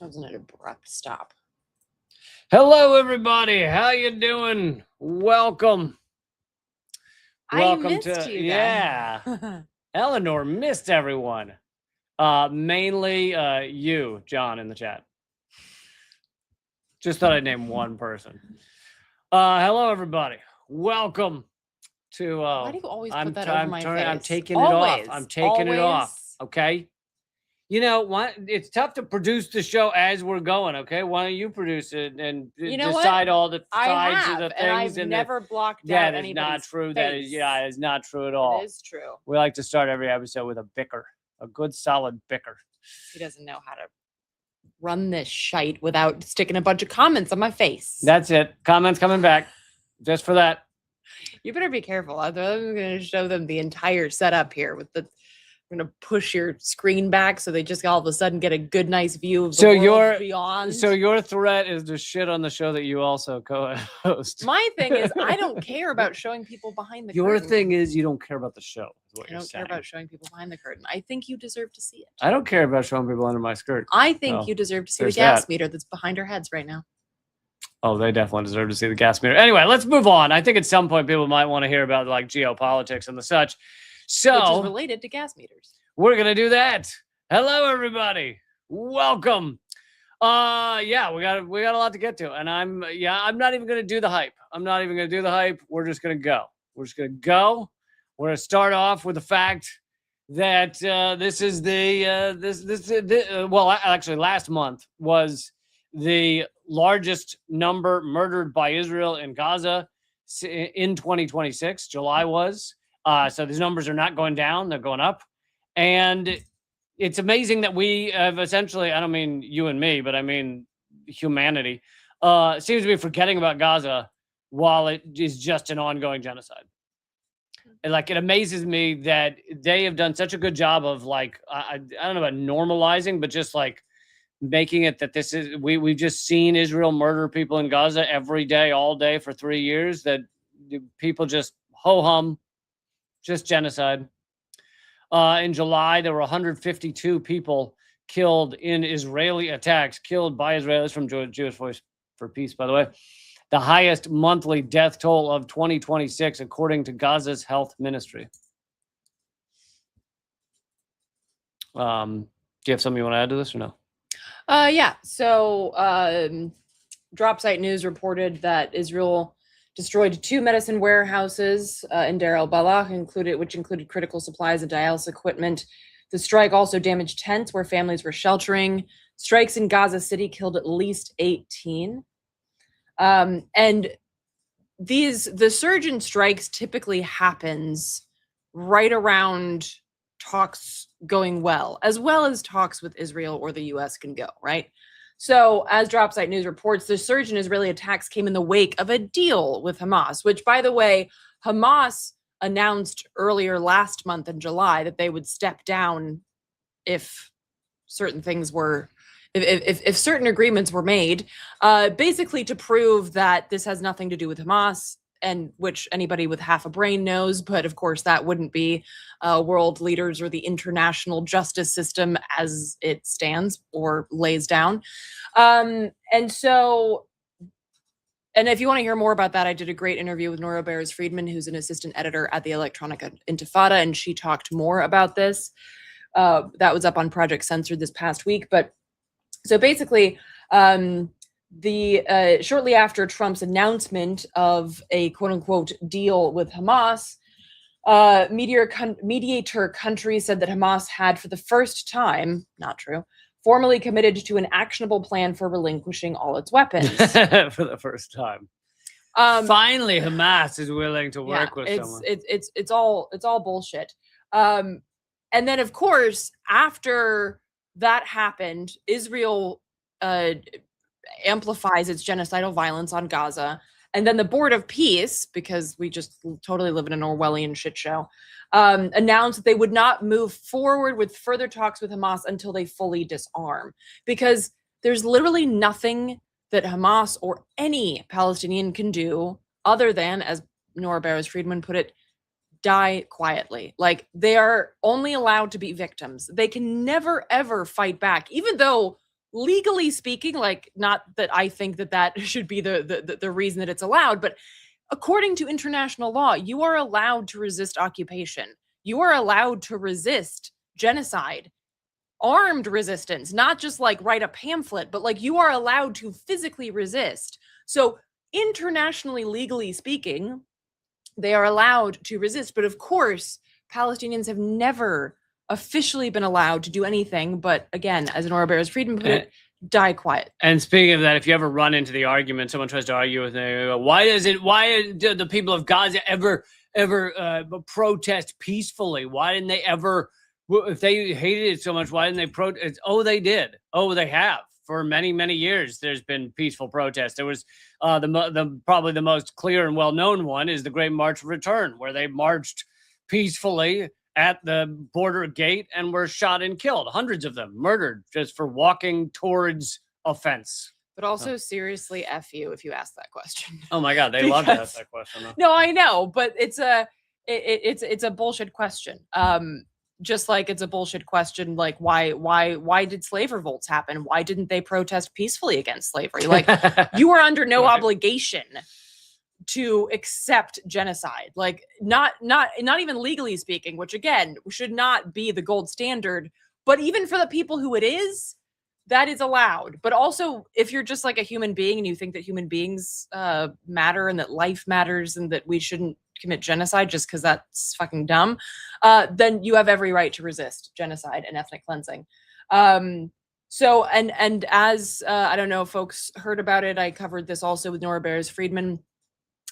That was an abrupt stop. Hello, everybody. How you doing? Welcome. Welcome I missed to you yeah. Eleanor missed everyone. Mainly you, John, in the chat. Just thought I'd name one person. Hello, everybody. Welcome to. Why do you always put that over my face? I'm taking it off. I'm taking it off. Okay. You know what? It's tough to produce the show as we're going. Okay, why don't you produce it and decide all the sides of the things? And I've never blocked That out is not anybody's true. face. That is not true at all. It is true. We like to start every episode with a bicker, a good solid bicker. He doesn't know how to run this shite without sticking a bunch of comments on my face. That's it. Comments coming back, just for that. You better be careful. I'm going to show them the entire setup here with the. I'm going to push your screen back so they just all of a sudden get a good, nice view of the world beyond. So your threat is to shit on the show that you also co-host. My thing is, I don't care about showing people behind the curtain. Your thing is you don't care about the show. I don't care about showing people behind the curtain. I think you deserve to see it. I don't care about showing people under my skirt. I think you deserve to see the gas meter that's behind our heads right now. Oh, they definitely deserve to see the gas meter. Anyway, let's move on. I think at some point people might want to hear about like geopolitics and the such. So, which is related to gas meters. We're gonna do that. Hello, everybody. Welcome. Yeah, we got a lot to get to, and I'm not even gonna do the hype. We're just gonna go. We're gonna start off with the fact that this is actually last month was the largest number murdered by Israel in Gaza in 2026. July was. So these numbers are not going down, they're going up. And it's amazing that we have essentially, I don't mean you and me, but I mean humanity, seems to be forgetting about Gaza while it is just an ongoing genocide. And like, it amazes me that they have done such a good job of like, I don't know about normalizing, but just like making it that this is, we've just seen Israel murder people in Gaza every day, all day for 3 years, that people just ho-hum. Just genocide. In July, there were 152 people killed in Israeli attacks, killed by Israelis, from Jewish Voice for Peace, by the way. The highest monthly death toll of 2026, according to Gaza's health ministry. Do you have something you want to add to this or no? Yeah. So, Dropsite News reported that Israel destroyed 2 medicine warehouses in Deir el-Balah, which included critical supplies and dialysis equipment. The strike also damaged tents where families were sheltering. Strikes in Gaza City killed at least 18. And the surge in strikes typically happens right around talks going well as talks with Israel or the US can go, right? So, as Dropsite News reports, the surge in Israeli attacks came in the wake of a deal with Hamas, which, by the way, Hamas announced earlier last month in July that they would step down if certain things were, if certain agreements were made, basically to prove that this has nothing to do with Hamas, and which anybody with half a brain knows, but of course that wouldn't be world leaders or the international justice system as it stands or lays down. And if you want to hear more about that, I did a great interview with Nora Beres-Friedman, who's an assistant editor at the Electronic Intifada, and she talked more about this. That was up on Project Censored this past week. But so basically, shortly after Trump's announcement of a quote-unquote deal with Hamas, mediator countries said that Hamas had, for the first time, not true, formally committed to an actionable plan for relinquishing all its weapons. For the first time. Finally, Hamas is willing to work with someone. It's all bullshit. And then, of course, after that happened, Israel amplifies its genocidal violence on Gaza. And then the Board of Peace, because we just totally live in an Orwellian shit show, announced that they would not move forward with further talks with Hamas until they fully disarm. Because there's literally nothing that Hamas or any Palestinian can do other than, as Nora Beres-Friedman put it, die quietly. Like, they are only allowed to be victims. They can never, ever fight back, even though legally speaking, like, not that I think that should be the reason that it's allowed, but according to international law, you are allowed to resist occupation. You are allowed to resist genocide, armed resistance, not just like write a pamphlet, but like you are allowed to physically resist. So, internationally, legally speaking, they are allowed to resist. But of course, Palestinians have never officially been allowed to do anything but, again, as Nora Barrows Friedman put it, die quiet. And speaking of that, if you ever run into the argument, someone tries to argue with me, why do the people of Gaza ever protest peacefully? Why didn't they ever, if they hated it so much, why didn't they protest? Oh, they did. Oh, they have. For many, many years, there's been peaceful protests. There was probably the most clear and well-known one is the Great March of Return, where they marched peacefully at the border gate and were shot and killed. Hundreds of them murdered just for walking towards a fence. But also, seriously, F you if you ask that question. Oh my God, they love to ask that question. Though. No, I know, but it's a bullshit question. Just like it's a bullshit question, like why did slave revolts happen? Why didn't they protest peacefully against slavery? Like you are under no obligation to accept genocide, like not even legally speaking, which again should not be the gold standard, but even for the people who it is, that is allowed. But also, if you're just like a human being and you think that human beings matter and that life matters and that we shouldn't commit genocide just because that's fucking dumb, then you have every right to resist genocide and ethnic cleansing. So and as I don't know if folks heard about it, I covered this also with Nora Barrows Friedman.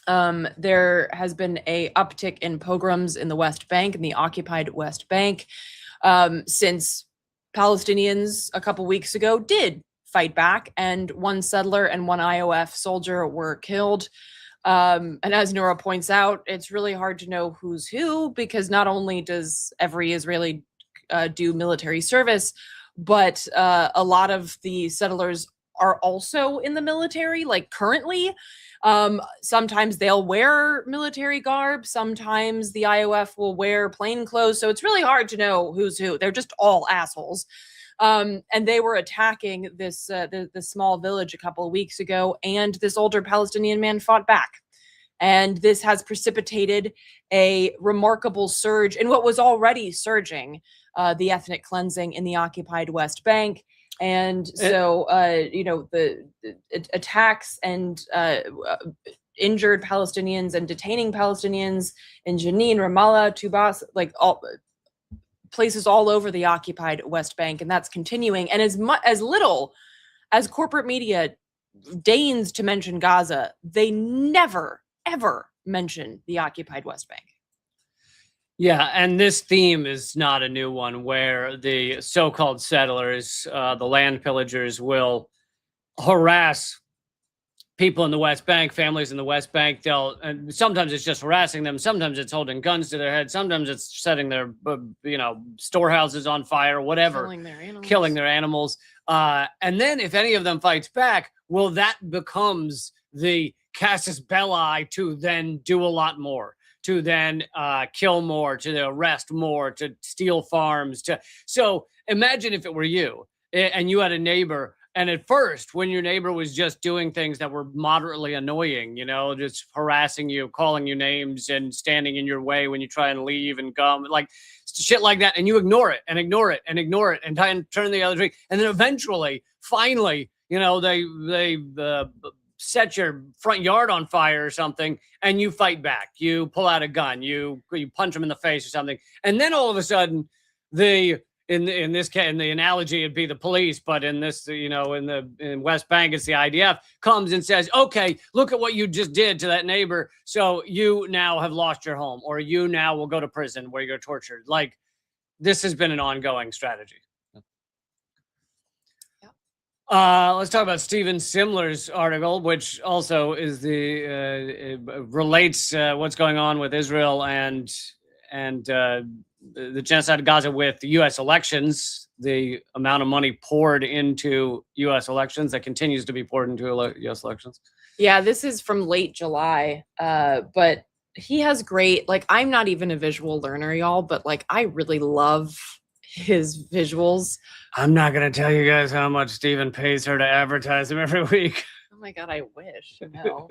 There has been a uptick in pogroms in the West Bank, in the occupied West Bank, since Palestinians a couple weeks ago did fight back, and one settler and one IOF soldier were killed. And as Nora points out, it's really hard to know who's who, because not only does every Israeli do military service, but a lot of the settlers are also in the military, like currently. Sometimes they'll wear military garb. Sometimes the IOF will wear plain clothes. So it's really hard to know who's who. They're just all assholes. And they were attacking this the small village a couple of weeks ago, and this older Palestinian man fought back. And this has precipitated a remarkable surge in what was already surging, the ethnic cleansing in the occupied West Bank. And so, the attacks and injured Palestinians and detaining Palestinians in Jenin, Ramallah, Tubas, like all places all over the occupied West Bank, and that's continuing. And as little as corporate media deigns to mention Gaza, they never ever mention the occupied West Bank. Yeah, and this theme is not a new one, where the so-called settlers, the land pillagers, will harass people in the West Bank, families in the West Bank. And sometimes it's just harassing them. Sometimes it's holding guns to their head. Sometimes it's setting their, storehouses on fire, whatever. Killing their animals. And then if any of them fights back, well, that becomes the casus belli to then do a lot more, to then kill more, to arrest more, to steal farms. So imagine if it were you and you had a neighbor, and at first, when your neighbor was just doing things that were moderately annoying, just harassing you, calling you names and standing in your way when you try and leave and gum, like shit like that, and you ignore it and ignore it and ignore it and try and turn the other cheek. And then eventually, finally, they set your front yard on fire or something, and you fight back. You pull out a gun, you punch them in the face or something, and then all of a sudden, in this case, in the analogy, it'd be the police, but in this, in West Bank, it's the IDF, comes and says, okay, look at what you just did to that neighbor. So you now have lost your home, or you now will go to prison where you're tortured. Like, this has been an ongoing strategy. Let's talk about Stephen Simler's article, which also is relates what's going on with Israel and the genocide of Gaza with the U.S. elections, the amount of money poured into U.S. elections that continues to be poured into U.S. elections. Yeah, this is from late July, but he has great, I'm not even a visual learner, y'all, but I really love his visuals. I'm not going to tell you guys how much Steven pays her to advertise him every week. Oh my God, I wish. No.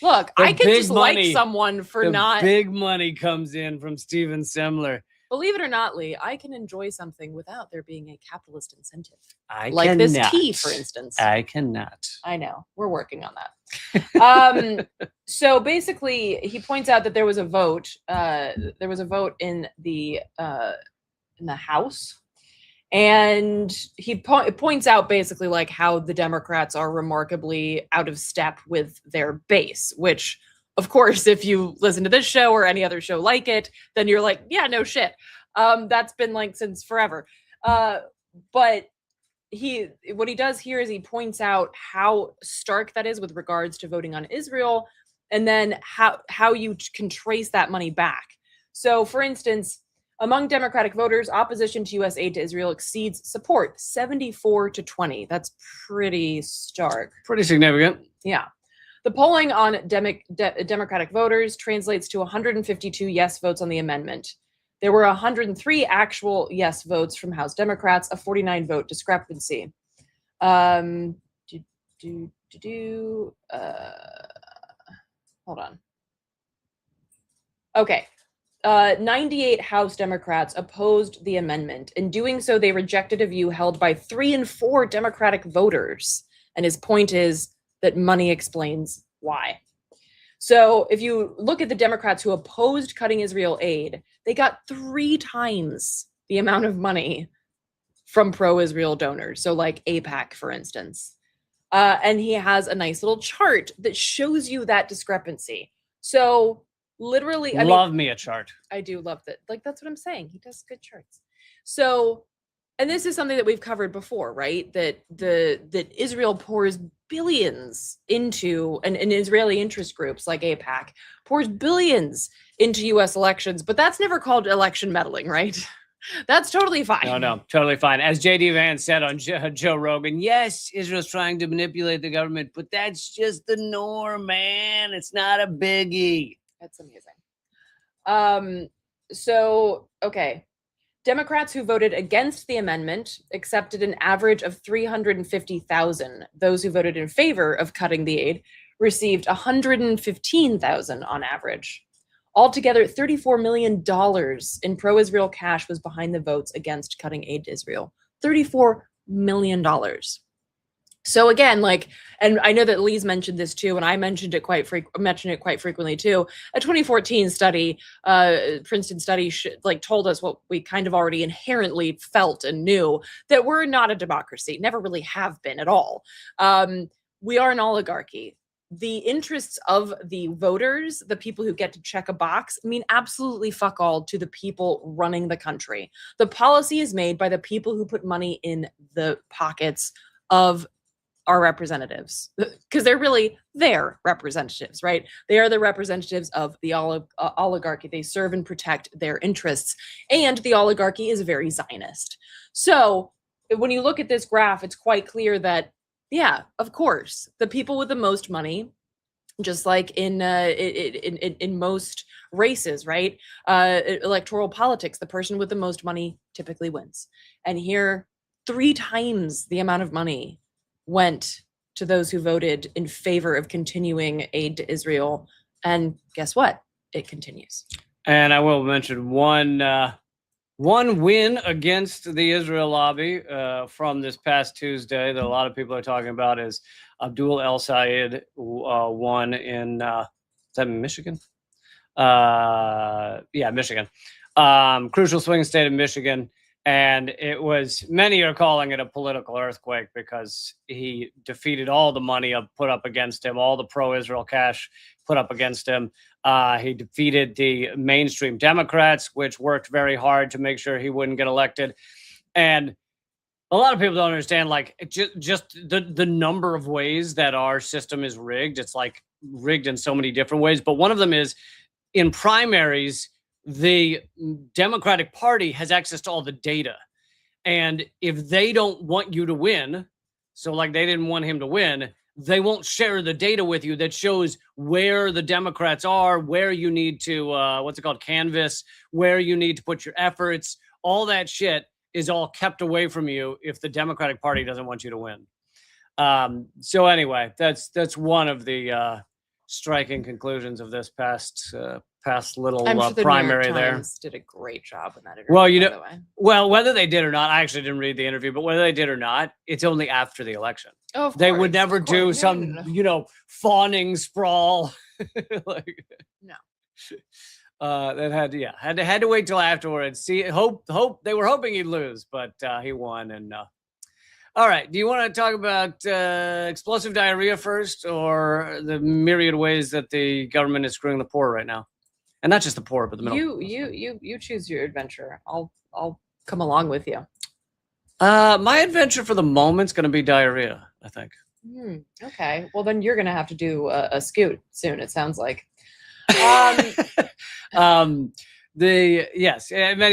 Look, The I could big just money- like someone for The not. big money comes in from Steven Semler. Believe it or not, Lee, I can enjoy something without there being a capitalist incentive. I Like this cannot. tea, for instance. I cannot. I know. We're working on that. So basically, he points out that there was a vote. There was a vote in the House, and he points out basically like how the Democrats are remarkably out of step with their base, which, of course, if you listen to this show or any other show like it, then you're like, yeah, no shit. That's been like since forever. But what he does here is he points out how stark that is with regards to voting on Israel, and then how you can trace that money back. So, for instance, among Democratic voters, opposition to U.S. aid to Israel exceeds support 74-20. That's pretty stark. Pretty significant. Yeah. The polling on Democratic voters translates to 152 yes votes on the amendment. There were 103 actual yes votes from House Democrats, a 49 vote discrepancy. Hold on. Okay. 98 House Democrats opposed the amendment. In doing so, they rejected a view held by 3 in 4 Democratic voters. And his point is that money explains why. So if you look at the Democrats who opposed cutting Israel aid, they got 3 times the amount of money from pro-Israel donors. So like AIPAC, for instance. And he has a nice little chart that shows you that discrepancy. So literally, I love me a chart. I do love that. Like, that's what I'm saying. He does good charts. So, and this is something that we've covered before, right? That Israel pours billions into, and Israeli interest groups like AIPAC pours billions into U.S. elections, but that's never called election meddling, right? That's totally fine. No, totally fine. As J.D. Vance said on Joe Rogan, yes, Israel's trying to manipulate the government, but that's just the norm, man. It's not a biggie. That's amazing. So, okay. Democrats who voted against the amendment accepted an average of 350,000. Those who voted in favor of cutting the aid received 115,000 on average. Altogether, $34 million in pro-Israel cash was behind the votes against cutting aid to Israel. $34 million. So again, like, and I know that Lee's mentioned this too, and I mentioned it quite frequently too. A 2014 study, Princeton study, told us what we kind of already inherently felt and knew, that we're not a democracy, never really have been at all. We are an oligarchy. The interests of the voters, the people who get to check a box, mean absolutely fuck all to the people running the country. The policy is made by the people who put money in the pockets of our representatives, because they're really their representatives, right? They are the representatives of the oligarchy. They serve and protect their interests, and the oligarchy is very Zionist. So when you look at this graph, it's quite clear that, yeah, of course, the people with the most money, just like in most races, right? Electoral politics, the person with the most money typically wins. And here, 3 times the amount of money went to those who voted in favor of continuing aid to Israel. And guess what? It continues. And I will mention one win against the Israel lobby from this past Tuesday that a lot of people are talking about is Abdul El Sayed won in, is that Michigan? Yeah, Michigan. Crucial swing state of Michigan. And it was, many are calling it a political earthquake because he defeated all the money put up against him, all the pro-Israel cash put up against him. He defeated the mainstream Democrats, which worked very hard to make sure he wouldn't get elected. And a lot of people don't understand, like, just the number of ways that our system is rigged. It's like rigged in so many different ways. But one of them is in primaries, the Democratic Party has access to all the data. And if they don't want you to win, so like they didn't want him to win, they won't share the data with you that shows where the Democrats are, where you need to, canvass, where you need to put your efforts, all that shit. is all kept away from you if the Democratic Party doesn't want you to win. So anyway, that's one of the striking conclusions of this past little I'm sure the primary New York there. Times did a great job in that interview. Well, by the way. well, whether they did or not, I actually didn't read the interview, but whether they did or not, it's only after the election. Oh, of They course, would never of do course. some, No. fawning sprawl. Like, No. That had to wait till afterwards. See, hope they were hoping he'd lose, but he won. And all right, do you want to talk about explosive diarrhea first, or the myriad ways that the government is screwing the poor right now, and not just the poor, but the middle? You choose your adventure. I'll come along with you. My adventure for the moment's going to be diarrhea, I think. Okay, well then you're gonna have to do a scoot soon. It sounds like. Many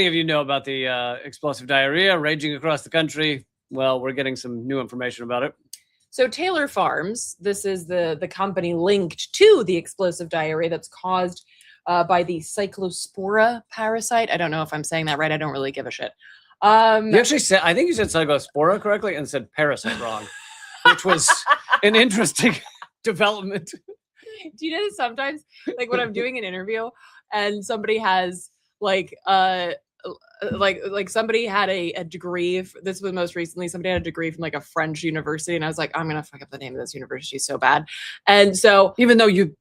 of you know about the explosive diarrhea raging across the country. Well, we're getting some new information about it. So Taylor Farms, this is the company linked to the explosive diarrhea that's caused by the Cyclospora parasite. I don't know if I'm saying that right. I don't really give a shit. You actually said, I think you said Cyclospora correctly and said parasite wrong, which was an interesting development. Do you know that sometimes, like when I'm doing an interview and somebody has like somebody had a degree. This was most recently, somebody had a degree from like a French university, and I was like, I'm gonna fuck up the name of this university so bad. And so, even though you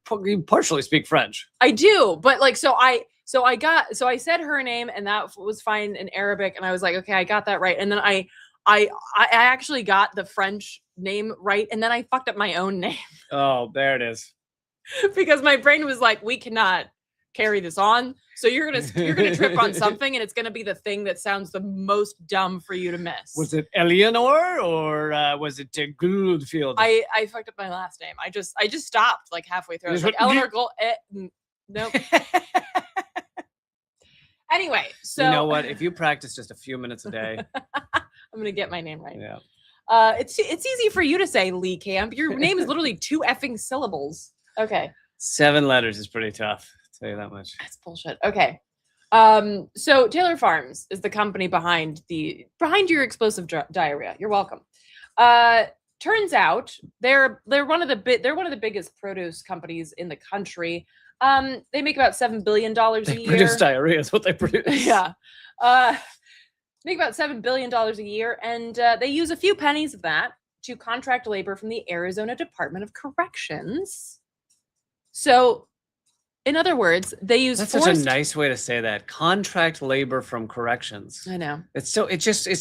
partially speak French, I do, but like, so I said her name, and that was fine in Arabic, and I was like, okay, I got that right. And then I actually got the French name right, and then I fucked up my own name. Oh, there it is. Because my brain was like, we cannot carry this on. So you're gonna trip on something, and it's gonna be the thing that sounds the most dumb for you to miss. Was it Eleanor or was it Goldfield? I fucked up my last name. I just stopped like halfway through. I was like, Eleanor Gold. Nope. Anyway, so you know what? If you practice just a few minutes a day, I'm gonna get my name right. Yeah. It's easy for you to say, Lee Camp. Your name is literally 2 effing syllables. Okay. 7 letters is pretty tough. I'll tell you that much. That's bullshit. Okay. So Taylor Farms is the company behind your explosive diarrhea. You're welcome. Turns out they're one of the biggest produce companies in the country. They make about $7 billion a year. Produce diarrhea is what they produce. Yeah. Make about $7 billion a year, and they use a few pennies of that to contract labor from the Arizona Department of Corrections. So, in other words, they use That's such a nice way to say that. Contract labor from corrections. I know. It's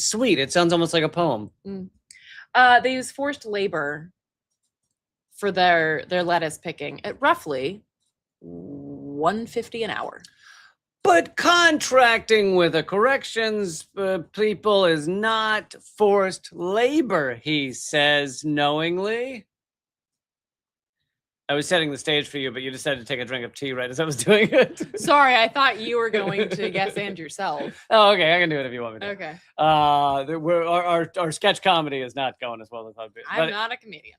sweet. It sounds almost like a poem. They use forced labor for their lettuce picking at roughly $150 an hour. But contracting with a corrections people is not forced labor, he says knowingly. I was setting the stage for you, but you decided to take a drink of tea right as I was doing it. Sorry, I thought you were going to guess and yourself. Oh, okay. I can do it if you want me to. Okay. Our sketch comedy is not going as well as I'd be. I'm not a comedian.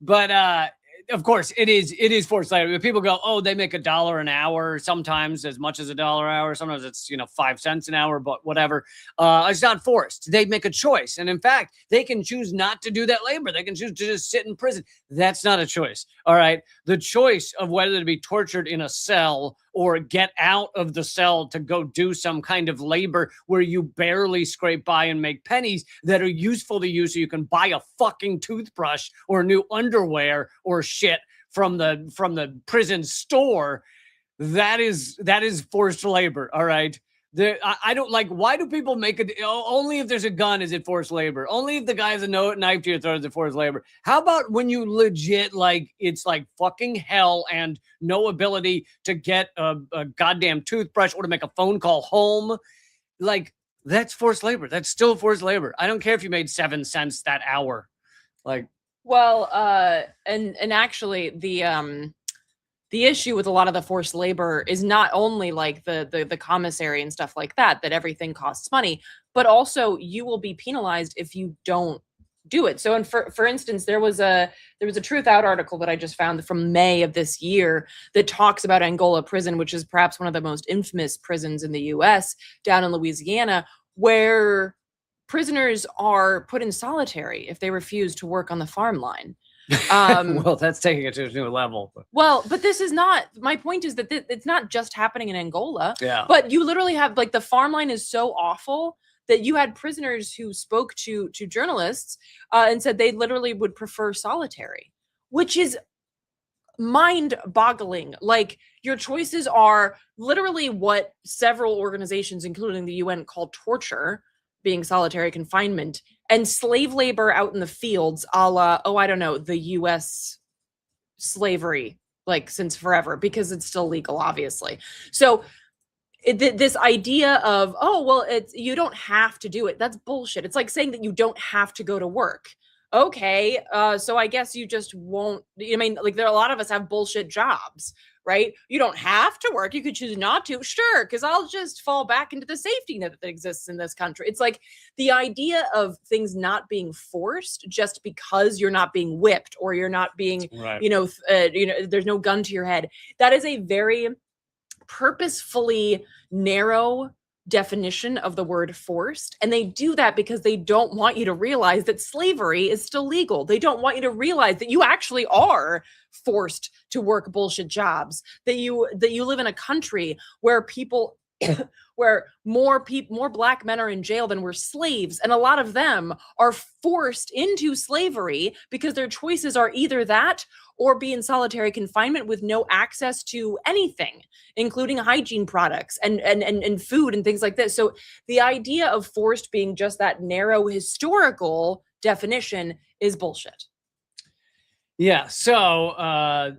But of course, it is forced labor. People go, oh, they make $1 an hour, sometimes as much as $1 an hour. Sometimes it's 5 cents an hour, but whatever. It's not forced. They make a choice, and in fact, they can choose not to do that labor. They can choose to just sit in prison. That's not a choice. All right, the choice of whether to be tortured in a cell or get out of the cell to go do some kind of labor where you barely scrape by and make pennies that are useful to you so you can buy a fucking toothbrush or new underwear or shit from the prison store. That is forced labor. All right. I don't like, why do people make it only if there's a gun is it forced labor? Only if the guy has a knife to your throat is it forced labor. How about when you legit, like, it's like fucking hell and no ability to get a goddamn toothbrush or to make a phone call home? Like, that's forced labor. That's still forced labor. I don't care if you made 7 cents that hour. Like, well, and actually the issue with a lot of the forced labor is not only like the commissary and stuff like that everything costs money, but also you will be penalized if you don't do it. So, and for instance, there was a Truth Out article that I just found from May of this year that talks about Angola prison, which is perhaps one of the most infamous prisons in the U.S. down in Louisiana, where prisoners are put in solitary if they refuse to work on the farm line. Well, that's taking it to a new level. Well, but this is not, my point is that it's not just happening in Angola, Yeah. but you literally have, like, the farm line is so awful that you had prisoners who spoke to journalists and said they literally would prefer solitary, which is mind-boggling. Like, your choices are literally what several organizations, including the UN, call torture, being solitary confinement, and slave labor out in the fields, a la, oh, I don't know, the US slavery, like, since forever, because it's still legal, obviously. So this idea of, oh, well, it's, you don't have to do it, that's bullshit. It's like saying that you don't have to go to work. Okay, so I guess you just won't. I mean, like, there are a lot of us have bullshit jobs, right? You don't have to work, you could choose not to, sure, because I'll just fall back into the safety net that exists in this country. It's like the idea of things not being forced just because you're not being whipped or you're not being, Right. there's no gun to your head. That is a very purposefully narrow definition of the word forced, and they do that because they don't want you to realize that slavery is still legal. They don't want you to realize that you actually are forced to work bullshit jobs, that you live in a country where people where more black men are in jail than were slaves, and a lot of them are forced into slavery because their choices are either that or be in solitary confinement with no access to anything, including hygiene products and food and things like this. So the idea of forced being just that narrow historical definition is bullshit. Yeah. So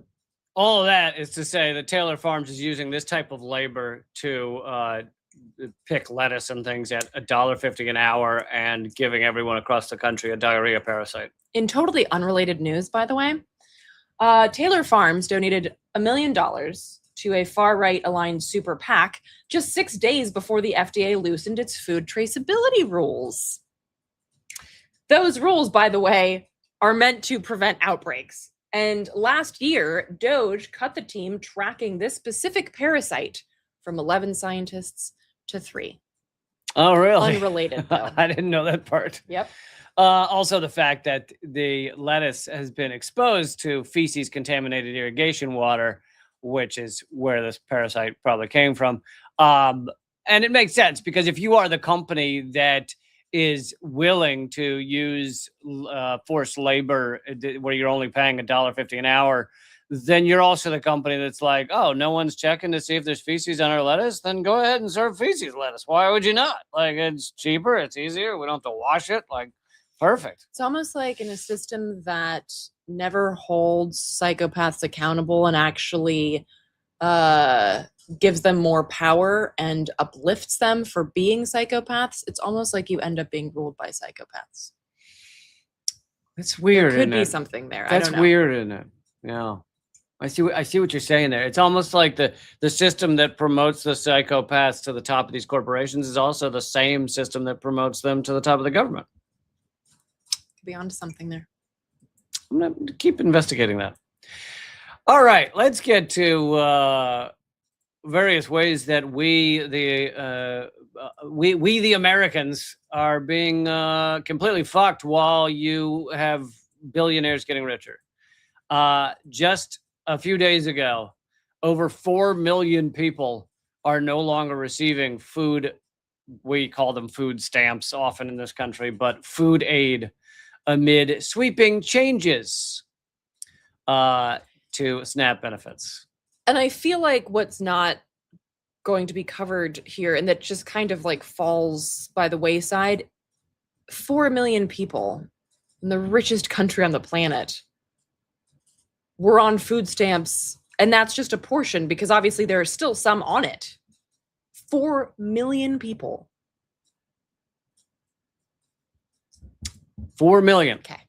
all of that is to say that Taylor Farms is using this type of labor to pick lettuce and things at $1.50 an hour and giving everyone across the country a diarrhea parasite. In totally unrelated news, by the way, Taylor Farms donated $1 million to a far-right aligned super PAC just 6 days before the FDA loosened its food traceability rules. Those rules, by the way, are meant to prevent outbreaks. And last year, Doge cut the team tracking this specific parasite from 11 scientists to 3. Oh, really? Unrelated, though. I didn't know that part. Yep. Also, the fact that the lettuce has been exposed to feces-contaminated irrigation water, which is where this parasite probably came from. And it makes sense, because if you are the company that is willing to use forced labor where you're only paying $1.50 an hour, then you're also the company that's like, oh, no one's checking to see if there's feces on our lettuce, then go ahead and serve feces lettuce. Why would you not? Like, it's cheaper, it's easier, we don't have to wash it. Like, perfect. It's almost like in a system that never holds psychopaths accountable and actually gives them more power and uplifts them for being psychopaths. It's almost like you end up being ruled by psychopaths. It's weird. There could be something there. That's I don't know. weird, isn't it? Yeah. I see what you're saying there. It's almost like the system that promotes the psychopaths to the top of these corporations is also the same system that promotes them to the top of the government. Could be onto something there. I'm gonna keep investigating that. All right, let's get to various ways that we the Americans are being completely fucked while you have billionaires getting richer. Just a few days ago, over 4 million people are no longer receiving food. We call them food stamps often in this country, but food aid amid sweeping changes to SNAP benefits. And I feel like what's not going to be covered here, and that just kind of like falls by the wayside, 4 million people in the richest country on the planet were on food stamps, and that's just a portion, because obviously there are still some on it. 4 million people. 4 million. Okay.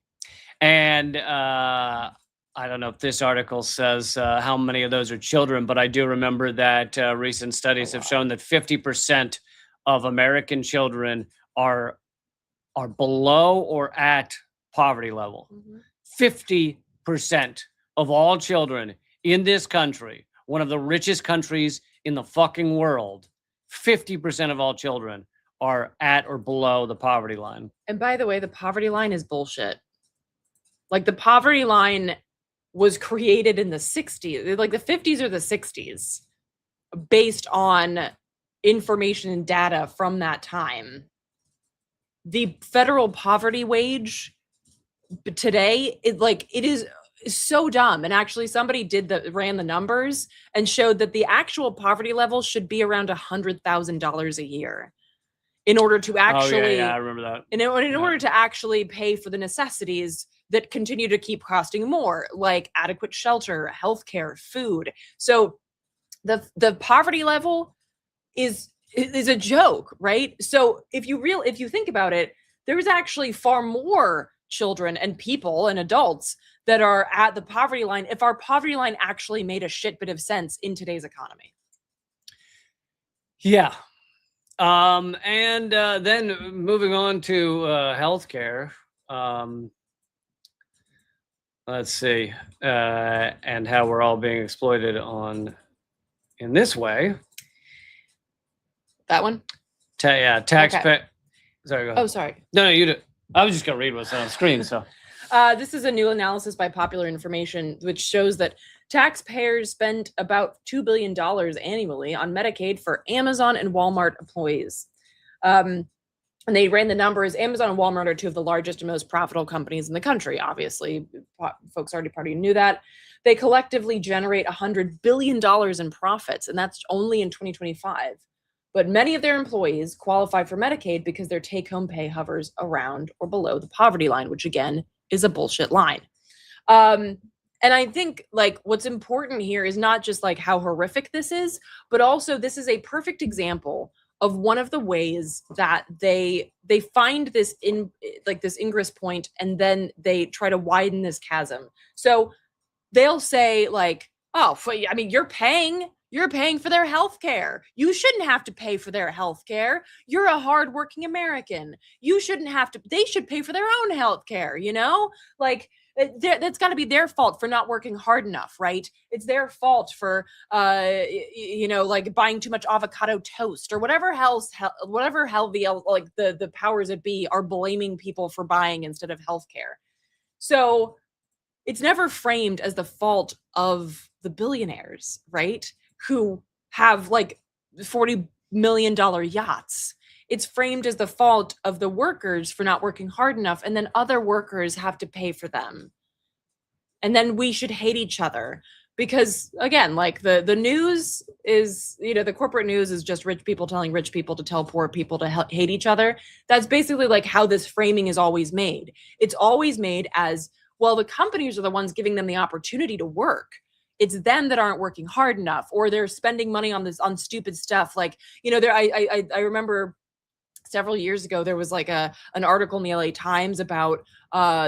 And I don't know if this article says how many of those are children, but I do remember that recent studies have shown that 50% of American children are below or at poverty level. 50% of all children in this country, one of the richest countries in the fucking world, 50% of all children are at or below the poverty line. And by the way, the poverty line is bullshit. Like the poverty line was created in the 60s, like the 50s or the 60s, based on information and data from that time. The federal poverty wage today, it is so dumb. And actually somebody ran the numbers and showed that the actual poverty level should be around $100,000 a year in order to actually, I remember that. in order to actually pay for the necessities that continue to keep costing more, like adequate shelter, healthcare, food. So the poverty level is a joke, right? So if you think about it, there's actually far more children and people and adults that are at the poverty line if our poverty line actually made a shit bit of sense in today's economy. Yeah. And then moving on to healthcare. Let's see. And how we're all being exploited in this way. That one? Taxpayer. Okay. Sorry, go ahead. Oh, sorry. No, you do. I was just going to read what's on the screen. So this is a new analysis by Popular Information, which shows that taxpayers spend about $2 billion annually on Medicaid for Amazon and Walmart employees. And they ran the numbers. Amazon and Walmart are two of the largest and most profitable companies in the country. Obviously, folks already knew that. They collectively generate $100 billion in profits, and that's only in 2025. But many of their employees qualify for Medicaid because their take-home pay hovers around or below the poverty line, which again is a bullshit line. And I think like what's important here is not just like how horrific this is, but also this is a perfect example of one of the ways that they find this this ingress point, and then they try to widen this chasm. So they'll say like, oh, I mean, you're paying for their health care. You shouldn't have to pay for their health care. You're a hardworking American. You shouldn't have to, they should pay for their own health care, Like, that's got to be their fault for not working hard enough, right? It's their fault for, like buying too much avocado toast or whatever hell the powers that be are blaming people for buying instead of healthcare. So it's never framed as the fault of the billionaires, right? Who have like $40 million yachts. It's framed as the fault of the workers for not working hard enough, and then other workers have to pay for them. And then we should hate each other because, again, like the news is, the corporate news is just rich people telling rich people to tell poor people to hate each other. That's basically like how this framing is always made. It's always made as, well, the companies are the ones giving them the opportunity to work. It's them that aren't working hard enough, or they're spending money on stupid stuff. Like, I remember several years ago, there was like an article in the LA Times about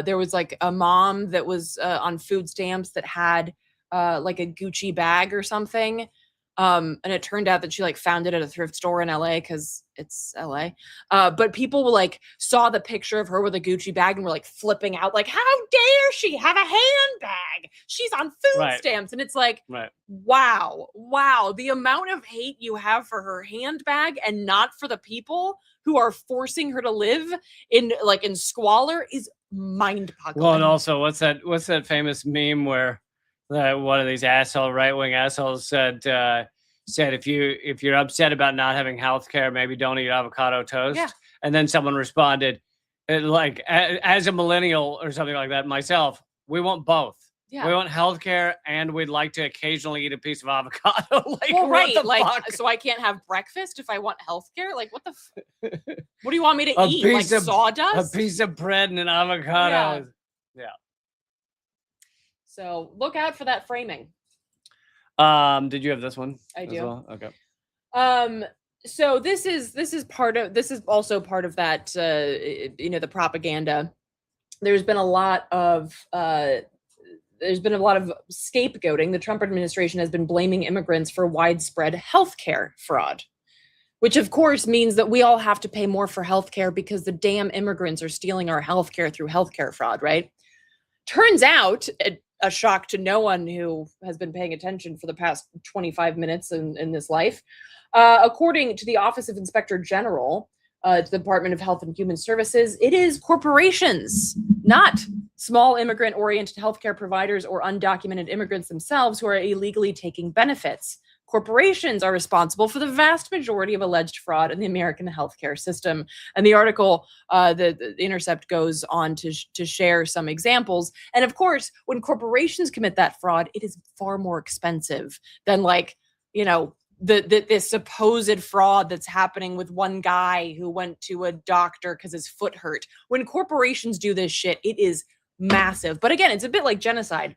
there was like a mom that was on food stamps that had like a Gucci bag or something. And it turned out that she like found it at a thrift store in LA because it's LA. But people were like saw the picture of her with a Gucci bag and were like flipping out, like, how dare she have a handbag? She's on food stamps. And it's like, wow, the amount of hate you have for her handbag and not for the people who are forcing her to live in squalor is mind-boggling. Well, and also what's that famous meme where one of these right-wing assholes said if you're upset about not having health care, maybe don't eat avocado toast. Yeah. And then someone responded, like, as a millennial or something like that, myself, we want both. Yeah. We want healthcare, and we'd like to occasionally eat a piece of avocado. Fuck? So I can't have breakfast if I want healthcare? Like, what the? What do you want me to eat? Like sawdust? A piece of bread and an avocado. Yeah. So look out for that framing. Did you have this one? I do. Well? Okay. So this is also part of that. The propaganda. There's been a lot of scapegoating. The Trump administration has been blaming immigrants for widespread healthcare fraud, which of course means that we all have to pay more for healthcare because the damn immigrants are stealing our healthcare through healthcare fraud, right? Turns out, a shock to no one who has been paying attention for the past 25 minutes in this life, according to the Office of Inspector General, to the Department of Health and Human Services. It is corporations, not small immigrant-oriented healthcare providers or undocumented immigrants themselves who are illegally taking benefits. Corporations are responsible for the vast majority of alleged fraud in the American healthcare system. And the article, the Intercept goes on to share some examples. And of course, when corporations commit that fraud, it is far more expensive than this supposed fraud that's happening with one guy who went to a doctor because his foot hurt. When corporations do this shit, it is massive. But again, it's a bit like genocide.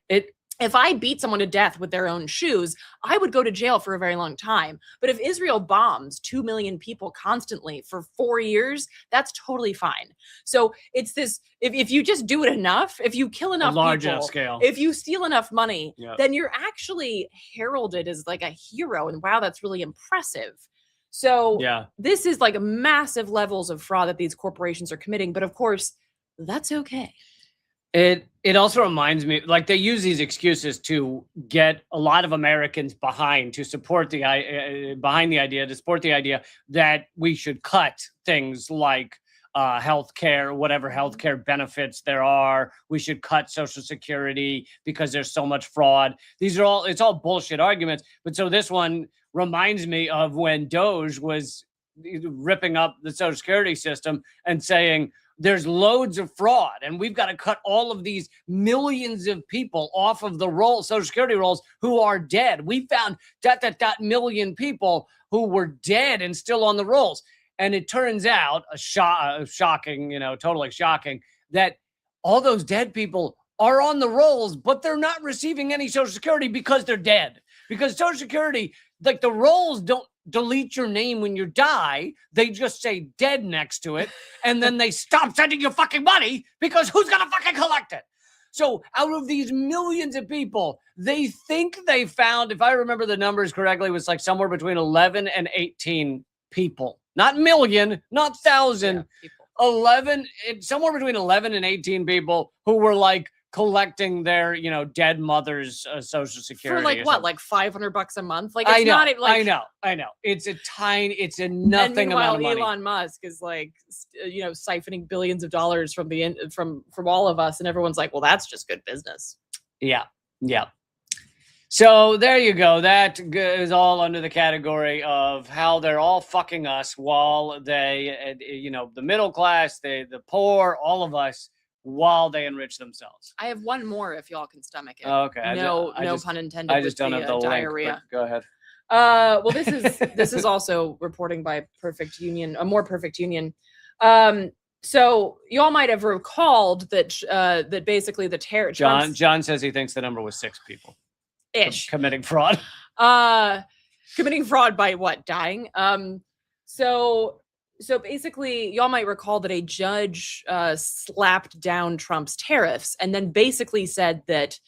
If I beat someone to death with their own shoes, I would go to jail for a very long time. But if Israel bombs 2 million people constantly for 4 years, that's totally fine. So it's this, if you just do it enough, if you kill enough large people, enough scale, if you steal enough money, then you're actually heralded as like a hero. And wow, that's really impressive. So this is like massive levels of fraud that these corporations are committing. But of course, that's okay. It also reminds me, like, they use these excuses to get a lot of Americans behind to support the idea that we should cut things like healthcare, whatever healthcare benefits there are. We should cut Social Security because there's so much fraud. It's all bullshit arguments. But so this one reminds me of when Doge was ripping up the Social Security system and saying, there's loads of fraud and we've got to cut all of these millions of people off of the Social Security rolls who are dead. We found million people who were dead and still on the rolls. And it turns out, shocking, totally shocking, that all those dead people are on the rolls, but they're not receiving any Social Security because they're dead. Because Social Security, like, the rolls don't delete your name when you die. They just say dead next to it. And then they stop sending you fucking money because who's going to fucking collect it? So out of these millions of people, they think they found, if I remember the numbers correctly, it was like somewhere between 11 and 18 people, not million, not thousand, 11, somewhere between 11 and 18 people who were like collecting their, dead mother's Social Security. For like what, like $500 a month? Like, it's I know. It's a nothing amount of money. Elon Musk is like, siphoning billions of dollars from all of us, and everyone's like, well, that's just good business. Yeah. So there you go. That is all under the category of how they're all fucking us while they, the middle class, the poor, all of us, while they enrich themselves. I have one more if y'all can stomach it. Oh, okay. No pun intended. I just don't have the diarrhea. Link, go ahead. Well, this is also reporting by Perfect Union, a more Perfect Union. So y'all might have recalled that basically the terror. John says he thinks the number was 6 people. Ish. Committing fraud. Committing fraud by what? Dying. So basically, y'all might recall that a judge slapped down Trump's tariffs and then basically said that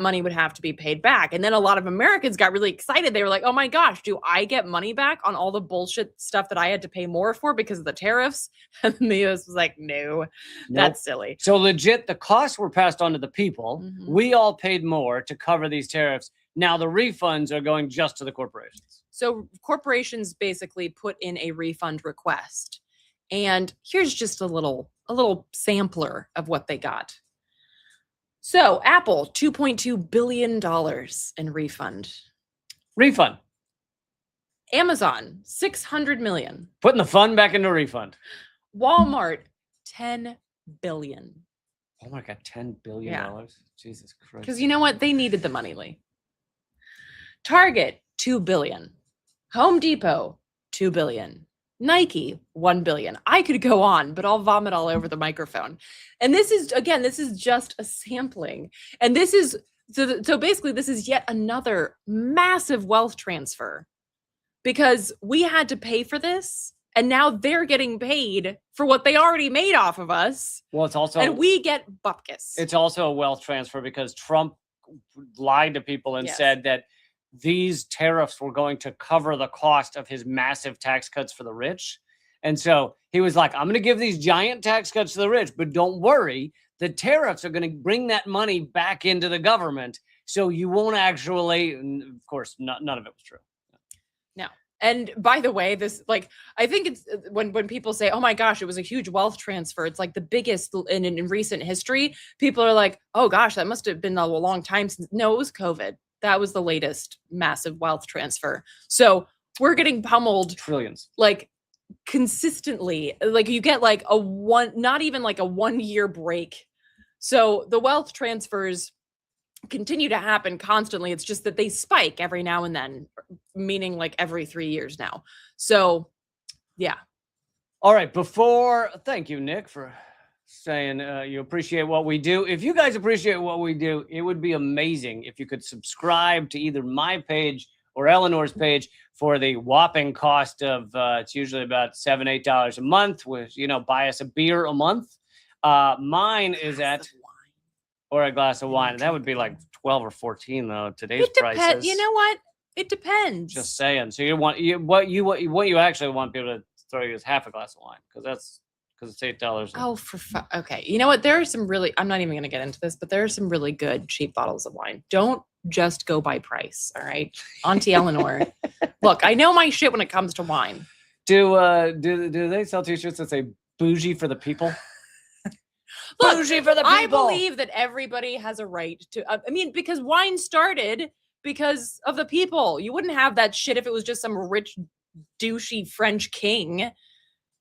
money would have to be paid back. And then a lot of Americans got really excited. They were like, oh my gosh, do I get money back on all the bullshit stuff that I had to pay more for because of the tariffs? And the US was like, no, that's silly. So legit, the costs were passed on to the people. Mm-hmm. We all paid more to cover these tariffs. Now the refunds are going just to the corporations. So corporations basically put in a refund request. And here's just a little sampler of what they got. So Apple, $2.2 billion in refund. Amazon, $600 million. Putting the fun back into refund. Walmart, $10 billion. Oh my God, $10 billion? Yeah. Jesus Christ. Because you know what? They needed the money, Lee. Target, $2 billion. Home Depot, $2 billion. Nike, $1 billion. I could go on, but I'll vomit all over the microphone. And this is just a sampling. And this is, so basically this is yet another massive wealth transfer because we had to pay for this. And now they're getting paid for what they already made off of us. Well, it's also, and we get bupkis. It's also a wealth transfer because Trump lied to people and said that these tariffs were going to cover the cost of his massive tax cuts for the rich. And so he was like, I'm going to give these giant tax cuts to the rich, but don't worry, the tariffs are going to bring that money back into the government. So you won't actually, and of course, none of it was true. No. And by the way, this like I think it's when people say, "Oh my gosh, it was a huge wealth transfer." It's like the biggest in recent history. People are like, "Oh gosh, that must have been a long time since." No, it was COVID. That was the latest massive wealth transfer. So we're getting pummeled Trillions. like consistently. Like you get like not even like a 1 year break. So the wealth transfers continue to happen constantly. It's just that they spike every now and then, meaning like every 3 years now. So, yeah. All right. Thank you, Nick, for saying you appreciate what we do. If you guys appreciate what we do, it would be amazing if you could subscribe to either my page or Eleanor's page for the whopping cost of it's usually about $7-8 a month. With buy us a beer a month. Mine is at. Or a glass of wine. That would be like 12 or 14 though. Today's prices. You know what? It depends. Just saying. So what you actually want people to throw you is half a glass of wine because it's $8. Oh, okay. You know what? There are some really. I'm not even going to get into this, but there are some really good cheap bottles of wine. Don't just go by price. All right, Auntie Eleanor. Look, I know my shit when it comes to wine. Do they sell T-shirts that say "bougie for the people"? Look, bougie for the people. I believe that everybody has a right to. Because wine started because of the people. You wouldn't have that shit if it was just some rich, douchey French king.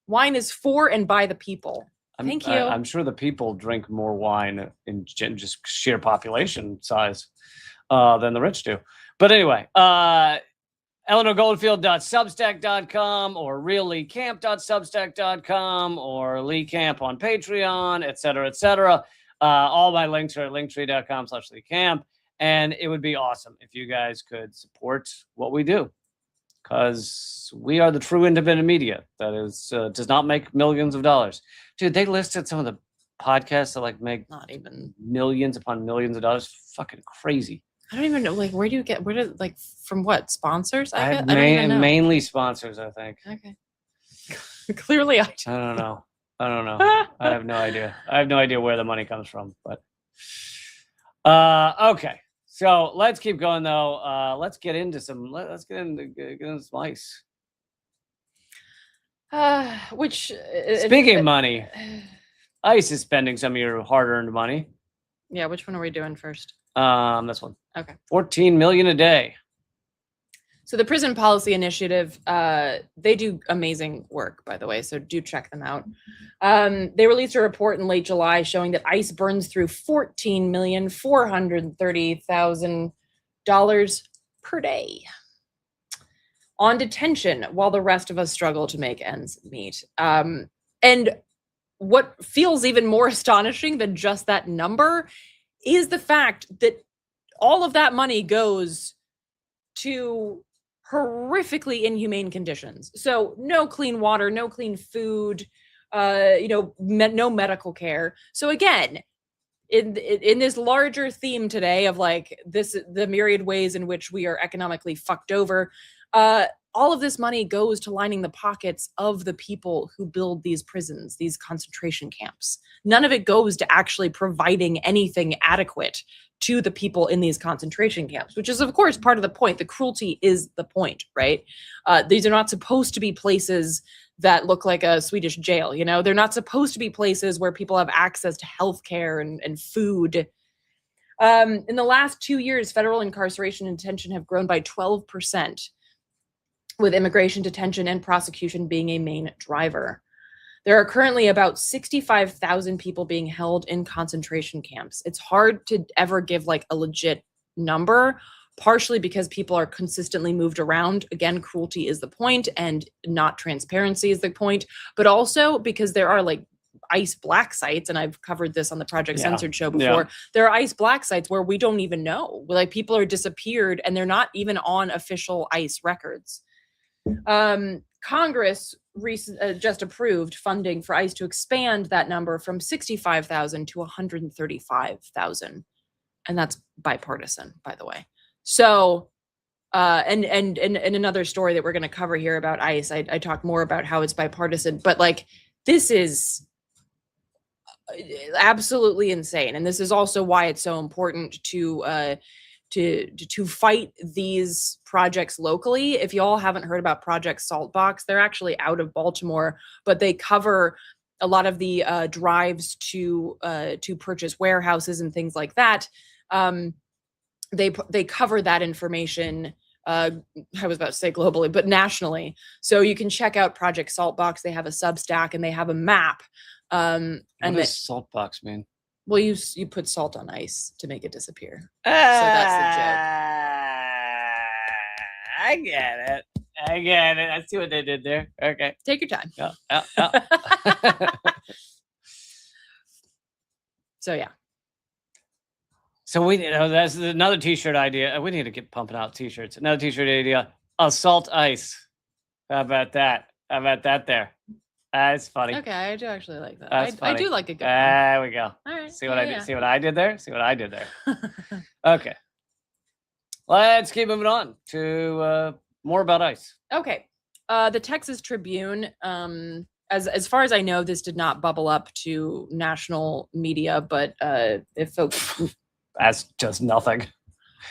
Wine is for and by the people. Thank you. I'm sure the people drink more wine in just sheer population size than the rich do. But anyway, EleanorGoldfield.substack.com or realleecamp.substack.com or leecamp on Patreon, et cetera. All my links are at linktree.com/leecamp. And it would be awesome if you guys could support what we do because we are the true independent media that does not make millions of dollars. Dude, they listed some of the podcasts that make not even millions upon millions of dollars. Fucking crazy. I don't even know. Where do from what sponsors? I don't even know. Mainly sponsors, I think. Okay. Clearly, I don't know. I have no idea. I have no idea where the money comes from. But okay. So let's keep going though. Let's get into some. Let's get into some ice. Speaking of money, ICE is spending some of your hard-earned money. Yeah. Which one are we doing first? This one. Okay. 14 million a day. So the Prison Policy Initiative, they do amazing work, by the way. So do check them out. They released a report in late July showing that ICE burns through $14,430,000 per day on detention, while the rest of us struggle to make ends meet. And what feels even more astonishing than just that number is the fact that all of that money goes to horrifically inhumane conditions. So no clean water, no clean food, no medical care. So again, in this larger theme today of the myriad ways in which we are economically fucked over, all of this money goes to lining the pockets of the people who build these prisons, these concentration camps. None of it goes to actually providing anything adequate to the people in these concentration camps, which is, of course, part of the point. The cruelty is the point, right? These are not supposed to be places that look like a Swedish jail. They're not supposed to be places where people have access to healthcare and food. In the last 2 years, federal incarceration and detention have grown by 12%. With immigration detention and prosecution being a main driver. There are currently about 65,000 people being held in concentration camps. It's hard to ever give a legit number, partially because people are consistently moved around. Again, cruelty is the point and not transparency is the point, but also because there are ICE black sites, and I've covered this on the Project Censored show before. Yeah. There are ICE black sites where we don't even know. People are disappeared and they're not even on official ICE records. Congress just approved funding for ICE to expand that number from 65,000 to 135,000. And that's bipartisan, by the way. So, and another story that we're going to cover here about ICE, I talk more about how it's bipartisan, but this is absolutely insane. And this is also why it's so important to to fight these projects locally. If y'all haven't heard about Project Saltbox, they're actually out of Baltimore, but they cover a lot of the drives to purchase warehouses and things like that. They cover that information. I was about to say globally, but nationally. So you can check out Project Saltbox. They have a Substack and they have a map. What does Saltbox mean? Well, you put salt on ice to make it disappear. So that's the I get it. I see what they did there. Okay. Take your time. Yeah. So yeah. So that's another T-shirt idea. We need to get pumping out T-shirts. Another T-shirt idea: assault ice. How about that? There? That's funny. Okay, I do actually like that. I do like a good one. There we go. All right. See what I did? See what I did there? See what I did there? Okay. Let's keep moving on to more about ice. Okay. The Texas Tribune, as far as I know, this did not bubble up to national media, but if folks That's just nothing.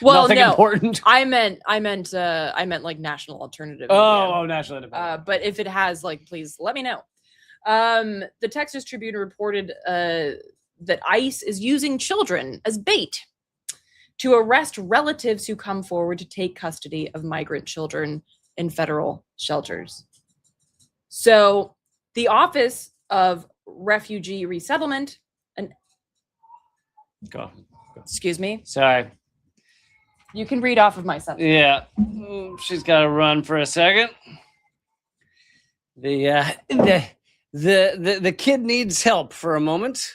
Well, nothing no, important. I meant like national alternative. Oh, national independent. But if it has, like, please let me know. The Texas Tribune reported that ICE is using children as bait to arrest relatives who come forward to take custody of migrant children in federal shelters. So the Office of Refugee Resettlement, Go. Excuse me. Sorry. You can read off of my sentence. Yeah. She's got to run for a second. The kid needs help for a moment.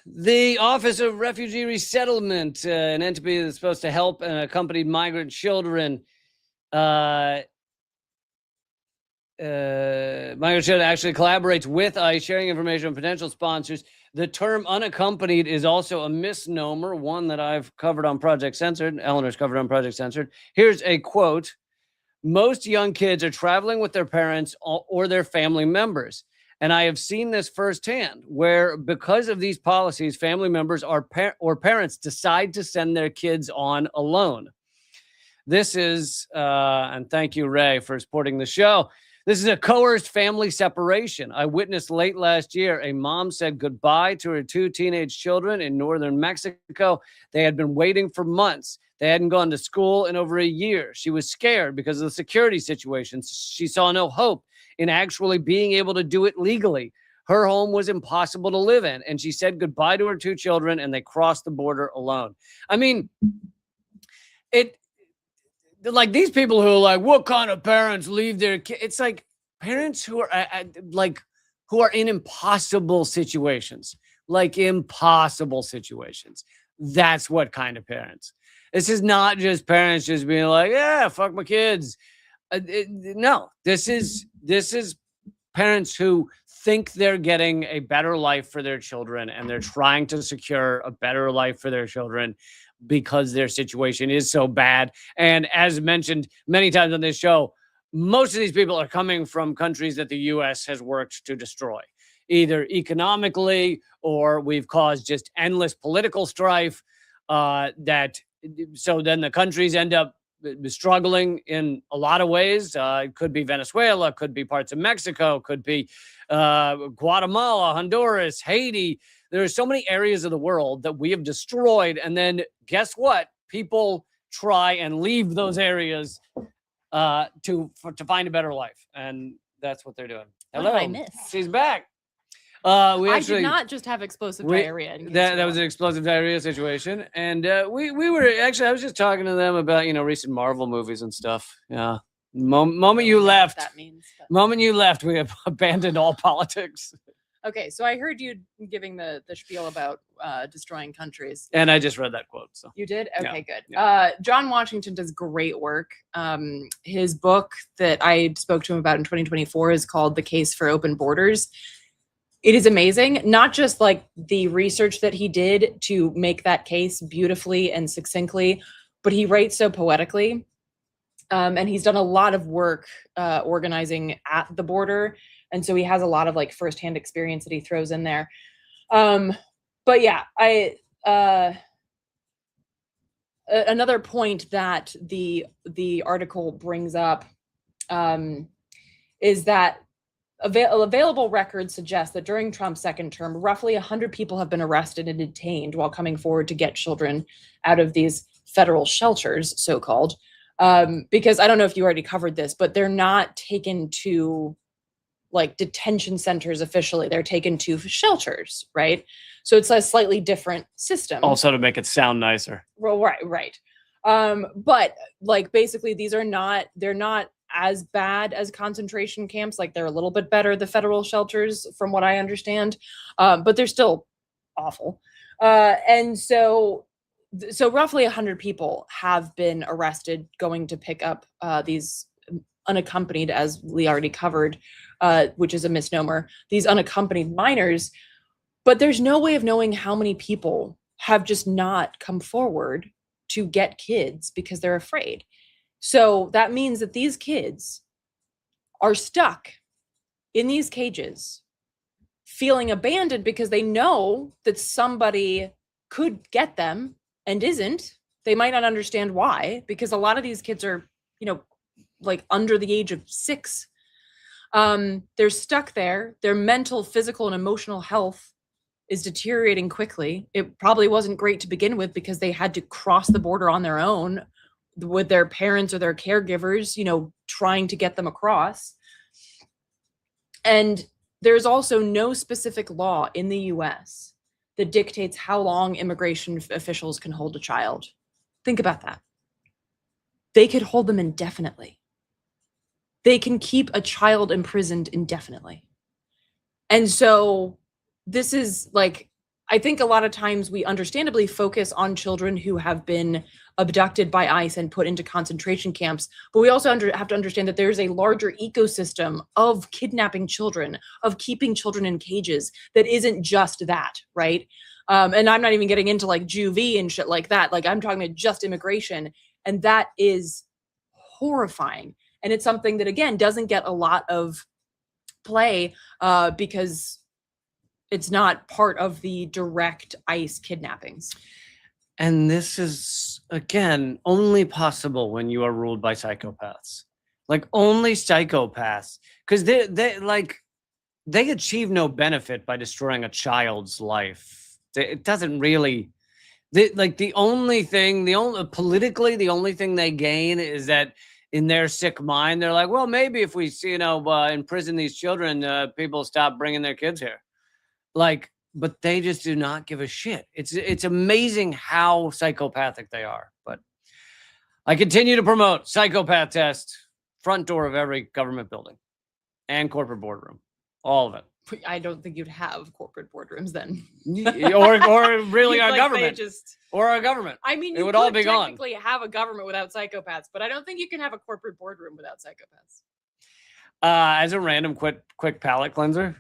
The Office of Refugee Resettlement, an entity that's supposed to help unaccompanied migrant children. Migrant children actually collaborates with ICE, sharing information on potential sponsors. The term unaccompanied is also a misnomer, one that I've covered on Project Censored. Eleanor's covered on Project Censored. Here's a quote. Most young kids are traveling with their parents or their family members. And I have seen this firsthand, where because of these policies, family members or parents decide to send their kids on alone. This is, and thank you, Ray, for supporting the show. This is a coerced family separation. I witnessed late last year, a mom said goodbye to her 2 teenage children in northern Mexico. They had been waiting for months. They hadn't gone to school in over a year. She was scared because of the security situation. She saw no hope in actually being able to do it legally. Her home was impossible to live in, and she said goodbye to her 2 children, and they crossed the border alone. I mean, like these people who are like, what kind of parents leave their kids? It's like parents who are who are in impossible situations, That's what kind of parents. This is not just parents just being like, yeah, fuck my kids. No, this is parents who think they're getting a better life for their children, and they're trying to secure a better life for their children because their situation is so bad. And as mentioned many times on this show, most of these people are coming from countries that the U.S. has worked to destroy, either economically or we've caused just endless political strife. So then the countries end up struggling in a lot of ways. It could be Venezuela, could be parts of Mexico, could be Guatemala, Honduras, Haiti. There are so many areas of the world that we have destroyed. And then guess what? People try and leave those areas to find a better life. And that's what they're doing. Hello. What did I miss? She's back. I did not just have explosive diarrhea. That was an explosive diarrhea situation. And we were actually, I was just talking to them about, recent Marvel movies and stuff. Yeah. Moment you left, that means, moment you left, we have abandoned all politics. Okay, so I heard you giving the spiel about destroying countries. And I just read that quote. So you did? Okay, good. Yeah. John Washington does great work. His book that I spoke to him about in 2024 is called The Case for Open Borders. It is amazing, not just like the research that he did to make that case beautifully and succinctly, but he writes so poetically. And he's done a lot of work organizing at the border. And so he has a lot of like firsthand experience that he throws in there. But yeah, another point that the article brings up is that available records suggest that during Trump's second term, roughly 100 people have been arrested and detained while coming forward to get children out of these federal shelters, so-called. Because I don't know if you already covered this, but they're not taken to like detention centers officially. They're taken to shelters, right? So it's a slightly different system. Also to make it sound nicer. Well, right. But like basically they're not as bad as concentration camps. Like they're a little bit better, the federal shelters, from what I understand. But they're still awful. And so roughly 100 people have been arrested going to pick up these unaccompanied, as Lee already covered, which is a misnomer, these unaccompanied minors. But there's no way of knowing how many people have just not come forward to get kids because they're afraid. So that means that these kids are stuck in these cages, feeling abandoned because they know that somebody could get them and isn't. They might not understand why, because a lot of these kids are, like under the age of 6. They're stuck there. Their mental, physical, and emotional health is deteriorating quickly. It probably wasn't great to begin with because they had to cross the border on their own with their parents or their caregivers, trying to get them across. And there's also no specific law in the US that dictates how long immigration officials can hold a child. Think about that. They could hold them indefinitely. They can keep a child imprisoned indefinitely. And so this is like, I think a lot of times we understandably focus on children who have been abducted by ICE and put into concentration camps. But we also have to understand that there's a larger ecosystem of kidnapping children, of keeping children in cages that isn't just that, right? And I'm not even getting into like juvie and shit like that. Like I'm talking about just immigration. And that is horrifying. And it's something that, again, doesn't get a lot of play because it's not part of the direct ICE kidnappings. And this is, again, only possible when you are ruled by psychopaths. Like only psychopaths. Because they achieve no benefit by destroying a child's life. It doesn't really... politically, the only thing they gain is that in their sick mind, they're like, well, maybe if we, imprison these children, people stop bringing their kids here. But they just do not give a shit. It's amazing how psychopathic they are. But I continue to promote psychopath test, front door of every government building and corporate boardroom, all of it. I don't think you'd have corporate boardrooms then. or really our like government. Or our government. I mean, it would all be gone. Technically have a government without psychopaths, but I don't think you can have a corporate boardroom without psychopaths. As a random quick palate cleanser,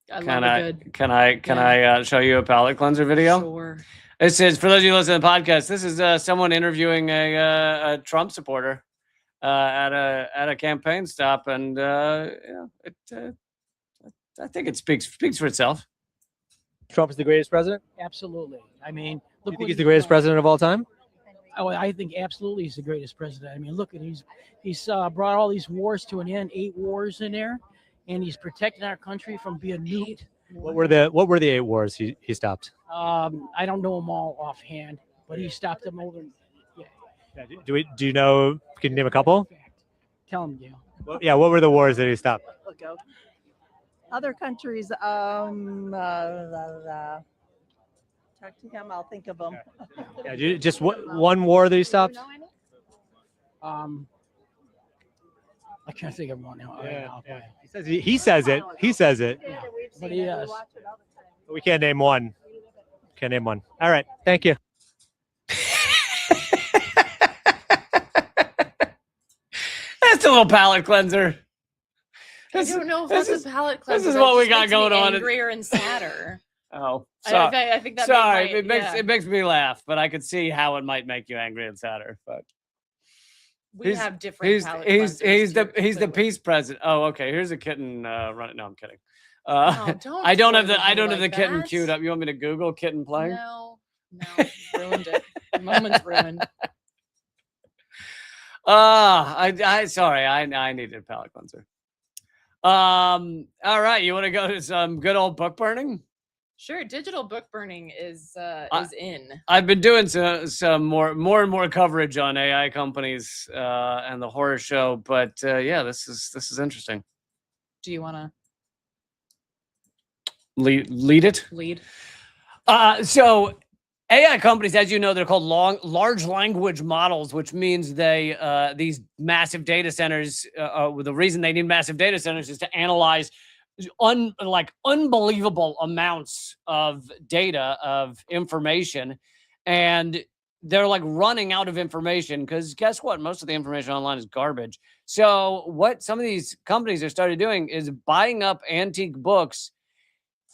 Can I show you a palate cleanser video? Sure. This is, for those of you listening to the podcast, this is someone interviewing a Trump supporter at a campaign stop, and I think it speaks for itself. Trump is the greatest president? Absolutely. I mean, You think he's the greatest president of all time? Oh, I think absolutely he's the greatest president. I mean, look at he's brought all these wars to an end, 8 wars in there, and he's protecting our country from being nuked. What were the 8 wars he stopped? I don't know them all offhand, but he stopped them over. Yeah. Do you know? Can you name a couple? Tell him, Gail. Well, yeah. What were the wars that he stopped? Other countries, talk to him, I'll think of them. Yeah, just one war that he stopped? I can't think of one now. Yeah. He says it. Yeah. But he is. We can't name one. All right. Thank you. That's a little palate cleanser. I don't know if that's a palate cleanser. This is what we got going on. Angrier and sadder. Oh, sorry. I think that. Sorry, it makes me laugh, but I could see how it might make you angry and sadder. But we have different. He's the peace president. Oh, okay. Here's a kitten running. No, I'm kidding. I don't have the kitten queued up. You want me to Google kitten playing? No. No, ruined it. The moment's ruined. I sorry, I needed a palate cleanser. All right, you want to go to some good old book burning? Sure, digital book burning is in. I've been doing some more and more coverage on AI companies and the horror show, but yeah, this is interesting. Do you want to Lead it? lead? So AI companies, as you know, they're called large language models, which means they these massive data centers. The reason they need massive data centers is to analyze unbelievable amounts of data, of information, and they're like running out of information because guess what? Most of the information online is garbage. So what some of these companies have started doing is buying up antique books,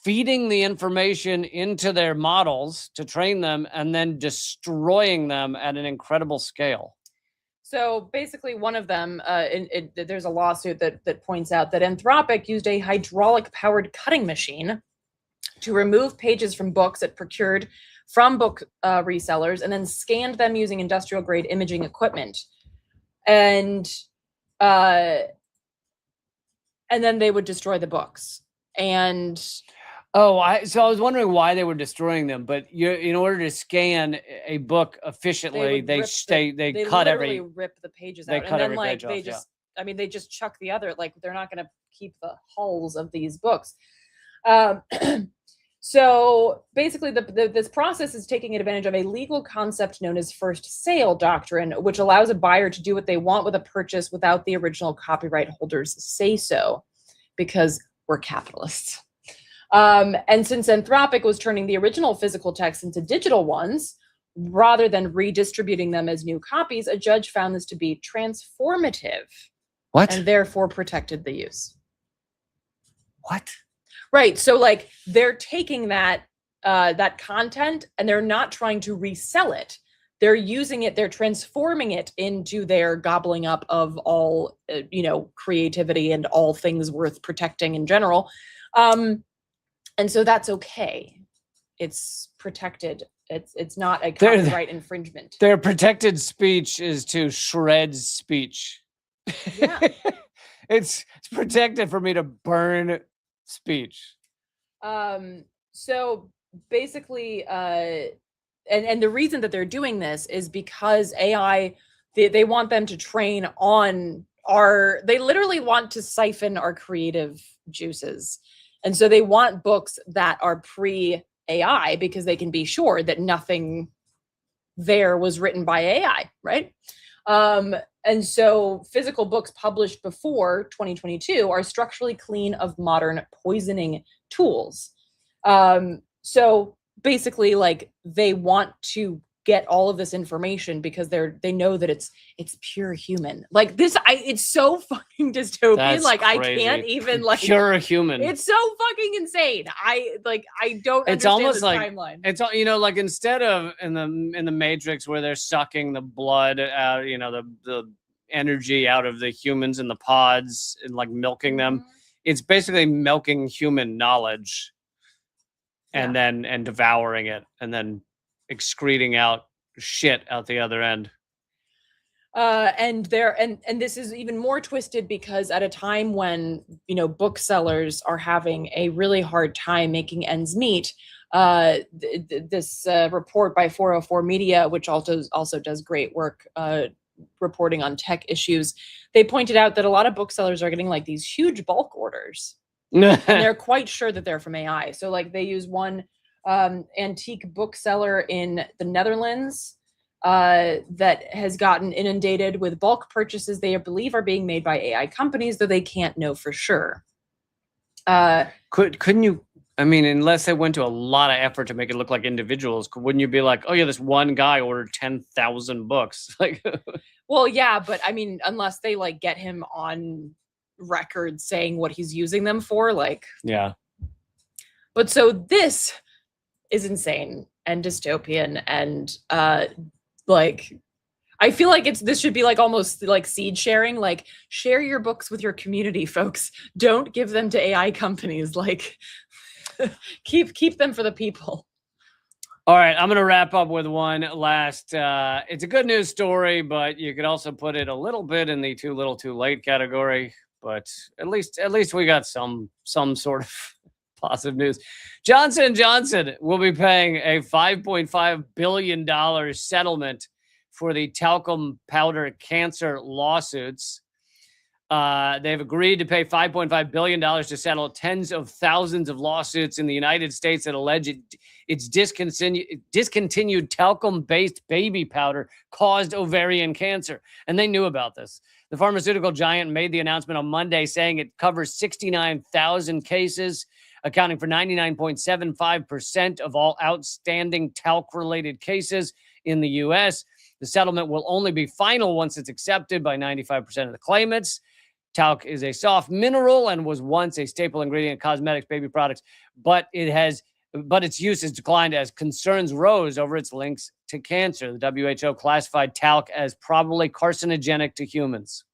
feeding the information into their models to train them, and then destroying them at an incredible scale. So basically, one of them, there's a lawsuit that points out that Anthropic used a hydraulic-powered cutting machine to remove pages from books it procured from book resellers, and then scanned them using industrial-grade imaging equipment, and then they would destroy the books. And so I was wondering why they were destroying them, but in order to scan a book efficiently, they cut literally rip the pages out, cut and then every page they off, just, I mean, they just chuck the other, like they're not going to keep the hulls of these books. So basically, this process is taking advantage of a legal concept known as first sale doctrine, which allows a buyer to do what they want with a purchase without the original copyright holders say so, because we're capitalists. And since Anthropic was turning the original physical texts into digital ones, rather than redistributing them as new copies, a judge found this to be transformative. What? And therefore protected the use. What? Right. So like they're taking that content and they're not trying to resell it. They're using it, they're transforming it into their gobbling up of all, creativity and all things worth protecting in general. And so that's okay. It's protected. It's not a copyright infringement. Their protected speech is to shred speech. Yeah. It's protected for me to burn speech. So basically, and the reason that they're doing this is because AI, they want them to train on they literally want to siphon our creative juices. And so they want books that are pre-AI because they can be sure that nothing there was written by AI, right? And so physical books published before 2022 are structurally clean of modern poisoning tools. So basically, like, they want to get all of this information because they know that it's pure human. Like this, it's so fucking dystopian. That's like crazy. I can't even like pure human. It's so fucking insane. I don't It's understand almost this like timeline. it's like instead of in the Matrix where they're sucking the blood out, the energy out of the humans in the pods and like milking them, it's basically milking human knowledge and then devouring it and then excreting out shit out the other end. And this is even more twisted because at a time when booksellers are having a really hard time making ends meet, this report by 404 Media, which also does great work reporting on tech issues, they pointed out that a lot of booksellers are getting like these huge bulk orders, and they're quite sure that they're from AI. So like they use one antique bookseller in the Netherlands that has gotten inundated with bulk purchases they believe are being made by AI companies, though they can't know for sure. Couldn't you? I mean, unless they went to a lot of effort to make it look like individuals, wouldn't you be like, oh yeah, this one guy ordered 10,000 books? Like, well, yeah, but I mean, unless they like get him on record saying what he's using them for, like, yeah. But so this is insane and dystopian and like I feel like this should be like almost like seed sharing, like share your books with your community, folks. Don't give them to AI companies. Like keep them for the people. All right, I'm going to wrap up with one last. It's a good news story, but you could also put it a little bit in the too little, too late category. But at least we got some sort of positive news. Johnson & Johnson will be paying a $5.5 billion settlement for the talcum powder cancer lawsuits. They've agreed to pay $5.5 billion to settle tens of thousands of lawsuits in the United States that allege its discontinued talcum-based baby powder caused ovarian cancer. And they knew about this. The pharmaceutical giant made the announcement on Monday saying it covers 69,000 cases, accounting for 99.75% of all outstanding talc-related cases in the U.S. The settlement will only be final once it's accepted by 95% of the claimants. Talc is a soft mineral and was once a staple ingredient in cosmetics, baby products, but its use has declined as concerns rose over its links to cancer. The WHO classified talc as probably carcinogenic to humans.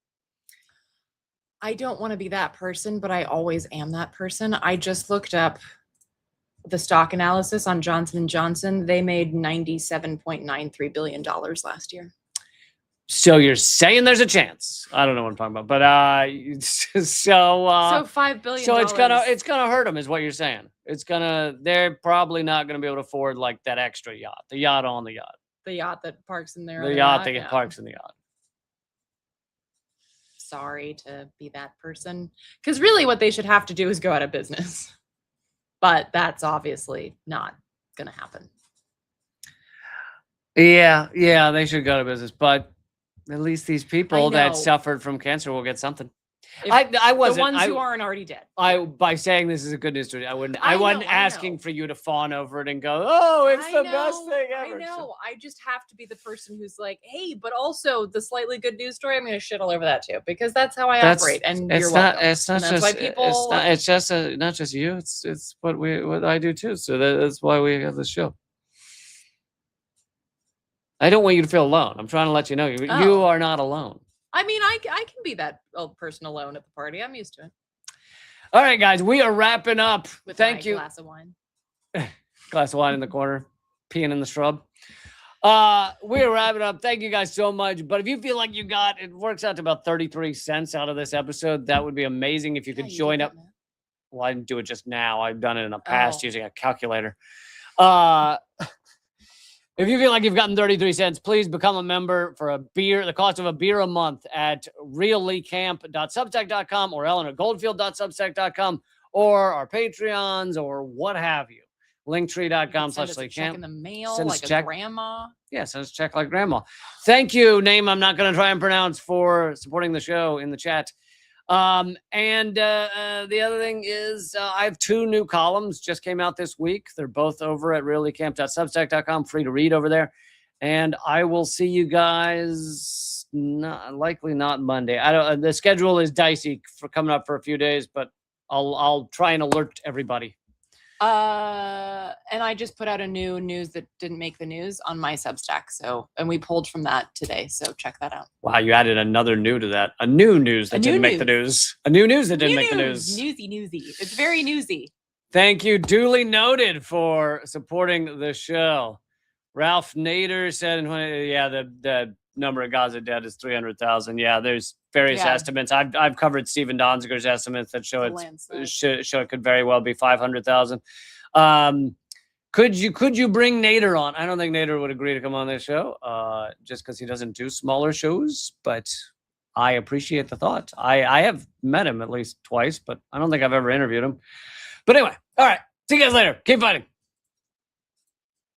I don't want to be that person, but I always am that person. I just looked up the stock analysis on Johnson & Johnson. They made $97.93 billion last year. So you're saying there's a chance. I don't know what I'm talking about, but So $5 billion. So it's gonna hurt them, is what you're saying. They're probably not gonna be able to afford like that extra yacht, the yacht on the yacht, the yacht that parks in there. the yacht that parks in the yacht. Sorry to be that person, because really what they should have to do is go out of business, but that's obviously not gonna happen. Yeah, they should go to business, but at least these people that know. suffered from cancer will get something. If I wasn't. the ones who aren't already dead. By saying this is a good news story, I wasn't I asking know. for you to fawn over it and go, "Oh, it's I the know, best thing ever." I know. I just have to be the person who's like, hey, but also the slightly good news story, I'm going to shit all over that too, because that's how I operate. And it's you're not. welcome. It's not And that's just. why people. It's just not just you. It's what I do too. So that's why we have this show. I don't want you to feel alone. I'm trying to let you know you are not alone. I mean, I can be that old person alone at the party. I'm used to it. All right, guys, we are wrapping up. With Thank my you. glass of wine. Glass of wine in the corner, peeing in the shrub. We're wrapping up. Thank you guys so much. But if you feel like it works out to about 33 cents out of this episode, that would be amazing if you could join up. Well, I didn't do it just now. I've done it in the past using a calculator. If you feel like you've gotten 33 cents, please become a member for the cost of a beer a month at realleecamp.substack.com or eleanorgoldfield.substack.com or our Patreons or what have you. Linktree.com/leecamp. Check in the mail, Send like a grandma. Yeah, send us a check like grandma. Thank you, name I'm not going to try and pronounce, for supporting the show in the chat. The other thing is I have 2 new columns just came out this week. They're both over at realleecamp.substack.com, free to read over there. And I will see you guys likely not Monday. The schedule is dicey for coming up for a few days, but I'll try and alert everybody. And I just put out a new news that didn't make the news on my Substack. And we pulled from that today. So check that out. Wow, you added another new to that. A new news that didn't make the news. A new news that didn't make the news. Newsy. It's very newsy. Thank you, duly noted, for supporting the show. Ralph Nader said, the number of Gaza dead is 300,000. Yeah, there's various estimates. I've covered Stephen Donziger's estimates that show it could very well be 500,000. Could you bring Nader on? I don't think Nader would agree to come on this show, just because he doesn't do smaller shows. But I appreciate the thought. I have met him at least twice, but I don't think I've ever interviewed him. But anyway, all right. See you guys later. Keep fighting.